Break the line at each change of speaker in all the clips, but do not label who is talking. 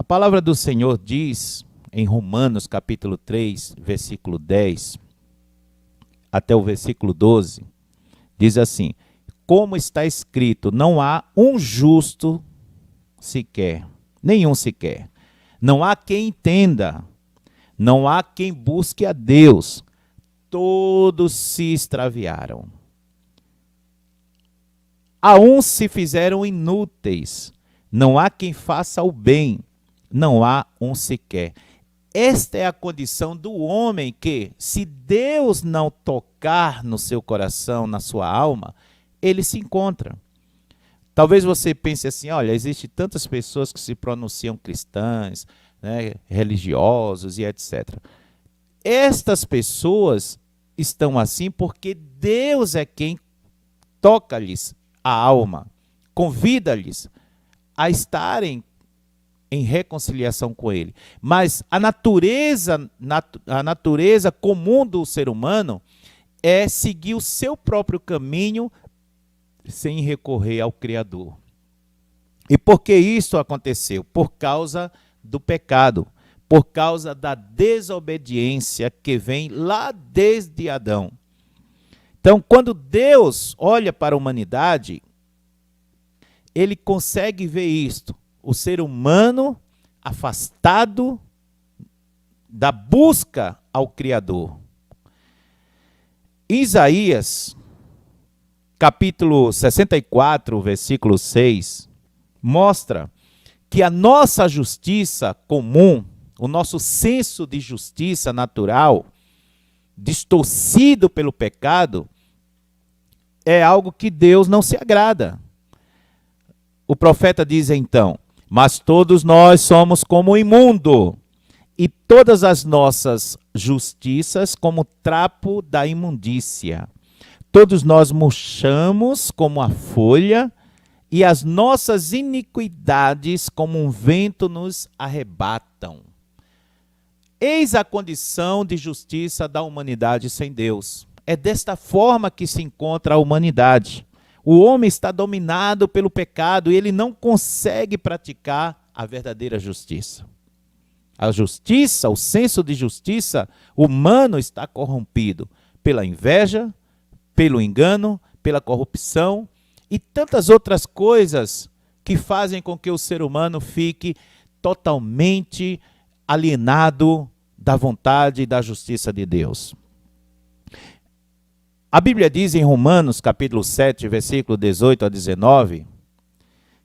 palavra do Senhor diz, em Romanos capítulo 3, versículo 10, até o versículo 12, diz assim: como está escrito, não há um justo sequer, nenhum sequer. Não há quem entenda, não há quem busque a Deus. Todos se extraviaram. A uns se fizeram inúteis. Não há quem faça o bem, não há um sequer. Esta é a condição do homem que, se Deus não tocar no seu coração, na sua alma, ele se encontra. Talvez você pense assim, olha, existem tantas pessoas que se pronunciam cristãs, né, religiosos e etc. Estas pessoas estão assim porque Deus é quem toca-lhes a alma, convida-lhes a estarem em reconciliação com Ele. Mas a natureza comum do ser humano é seguir o seu próprio caminho sem recorrer ao Criador. E por que isso aconteceu? Por causa do pecado, por causa da desobediência que vem lá desde Adão. Então, quando Deus olha para a humanidade, ele consegue ver isto. O ser humano afastado da busca ao Criador. Isaías, capítulo 64, versículo 6, mostra que a nossa justiça comum, o nosso senso de justiça natural, distorcido pelo pecado, é algo que Deus não se agrada. O profeta diz então: mas todos nós somos como o imundo, e todas as nossas justiças como trapo da imundícia. Todos nós murchamos como a folha, e as nossas iniquidades como um vento nos arrebatam. Eis a condição de justiça da humanidade sem Deus. É desta forma que se encontra a humanidade. O homem está dominado pelo pecado e ele não consegue praticar a verdadeira justiça. A justiça, o senso de justiça humano está corrompido pela inveja, pelo engano, pela corrupção e tantas outras coisas que fazem com que o ser humano fique totalmente alienado da vontade e da justiça de Deus. A Bíblia diz em Romanos, capítulo 7, versículo 18 a 19,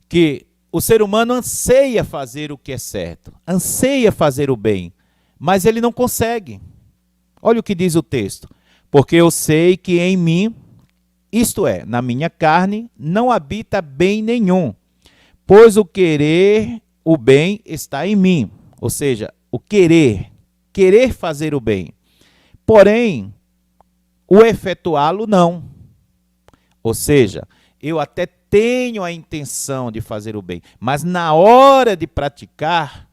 que o ser humano anseia fazer o que é certo, anseia fazer o bem, mas ele não consegue. Olha o que diz o texto: porque eu sei que em mim, isto é, na minha carne, não habita bem nenhum, pois o querer o bem está em mim, ou seja, o querer fazer o bem, porém, o efetuá-lo não. Ou seja, eu até tenho a intenção de fazer o bem, mas na hora de praticar,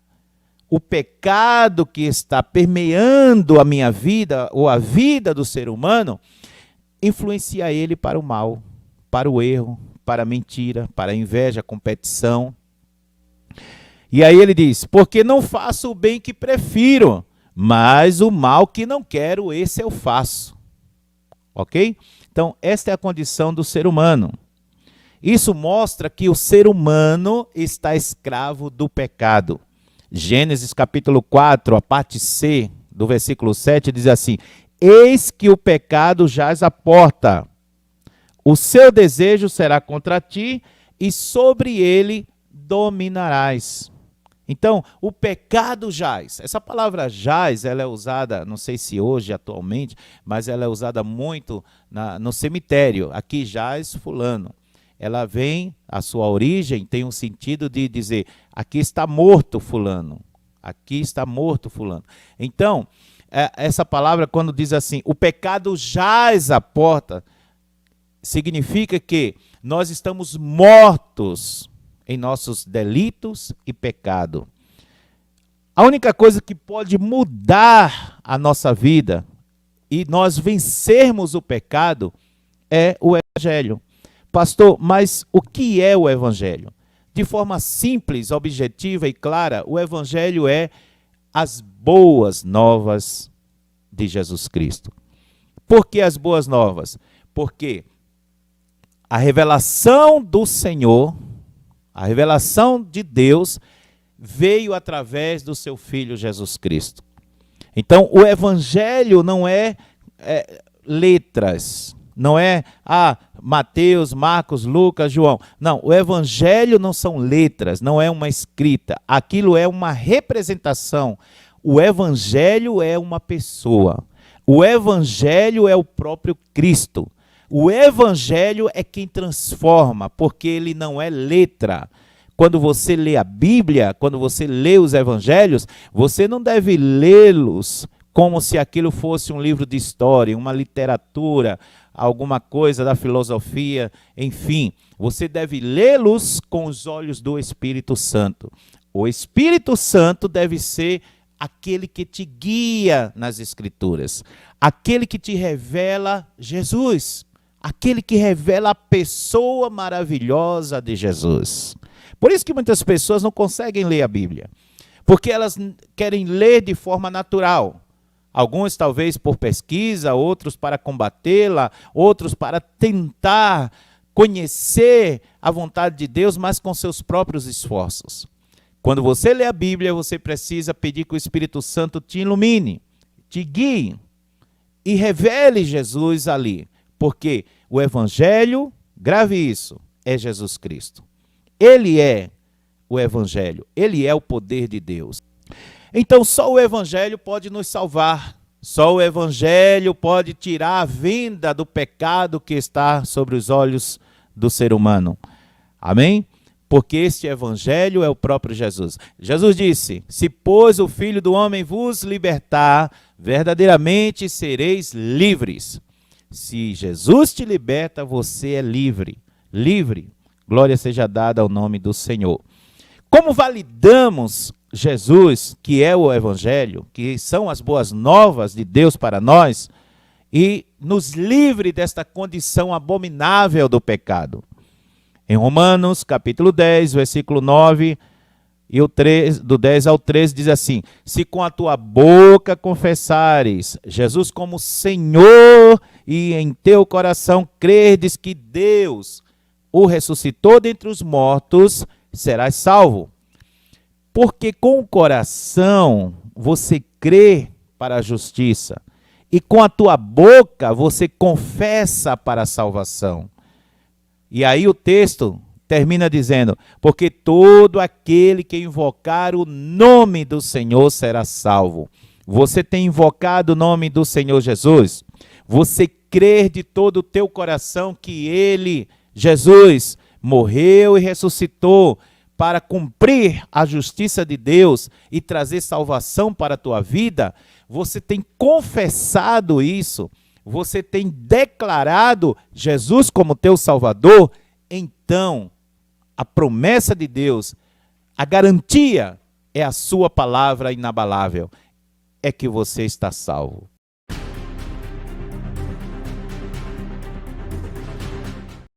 o pecado que está permeando a minha vida, ou a vida do ser humano, influencia ele para o mal, para o erro, para a mentira, para a inveja, a competição. E aí ele diz: porque não faço o bem que prefiro, mas o mal que não quero, esse eu faço. Ok? Então, esta é a condição do ser humano. Isso mostra que o ser humano está escravo do pecado. Gênesis capítulo 4, a parte C, do versículo 7, diz assim: eis que o pecado jaz à porta. O seu desejo será contra ti, e sobre ele dominarás. Então, o pecado jaz. Essa palavra jaz, ela é usada, não sei se hoje, atualmente, mas ela é usada muito no cemitério. Aqui jaz fulano. Ela vem, a sua origem tem um sentido de dizer: aqui está morto fulano. Aqui está morto fulano. Então, essa palavra, quando diz assim, o pecado jaz à porta, significa que nós estamos mortos em nossos delitos e pecado. A única coisa que pode mudar a nossa vida e nós vencermos o pecado é o Evangelho. Pastor, mas o que é o Evangelho? de forma simples, objetiva e clara, o Evangelho é as boas novas de Jesus Cristo. Por que as boas novas? Porque a revelação do Senhor, a revelação de Deus, veio através do seu Filho Jesus Cristo. Então, o Evangelho não é letras, não é Mateus, Marcos, Lucas, João. Não, o Evangelho não são letras, não é uma escrita. Aquilo é uma representação. O Evangelho é uma pessoa. O Evangelho é o próprio Cristo. O Evangelho é quem transforma, porque ele não é letra. Quando você lê a Bíblia, quando você lê os Evangelhos, você não deve lê-los como se aquilo fosse um livro de história, uma literatura, alguma coisa da filosofia, enfim. Você deve lê-los com os olhos do Espírito Santo. O Espírito Santo deve ser aquele que te guia nas Escrituras, aquele que te revela Jesus, aquele que revela a pessoa maravilhosa de Jesus. Por isso que muitas pessoas não conseguem ler a Bíblia, porque elas querem ler de forma natural. Alguns talvez por pesquisa, outros para combatê-la, outros para tentar conhecer a vontade de Deus, mas com seus próprios esforços. Quando você lê a Bíblia, você precisa pedir que o Espírito Santo te ilumine, te guie e revele Jesus ali, porque o Evangelho, grave isso, é Jesus Cristo. Ele é o Evangelho, ele é o poder de Deus. Então só o Evangelho pode nos salvar, só o Evangelho pode tirar a venda do pecado que está sobre os olhos do ser humano. Amém? Porque este Evangelho é o próprio Jesus. Jesus disse, se pois o Filho do Homem vos libertar, verdadeiramente sereis livres. Se Jesus te liberta, você é livre. Livre. Glória seja dada ao nome do Senhor. Como validamos Jesus, que é o Evangelho, que são as boas novas de Deus para nós, e nos livre desta condição abominável do pecado? Em Romanos, capítulo 10, versículo 9, e do 10 ao 13, diz assim, se com a tua boca confessares Jesus como Senhor, e em teu coração credes que Deus o ressuscitou dentre os mortos, serás salvo. Porque com o coração você crê para a justiça, e com a tua boca você confessa para a salvação. E aí o texto termina dizendo, porque todo aquele que invocar o nome do Senhor será salvo. Você tem invocado o nome do Senhor Jesus? Você crê de todo o teu coração que ele, Jesus, morreu e ressuscitou para cumprir a justiça de Deus e trazer salvação para a tua vida? Você tem confessado isso? Você tem declarado Jesus como teu Salvador? Então, a promessa de Deus, a garantia é a sua palavra inabalável, é que você está salvo.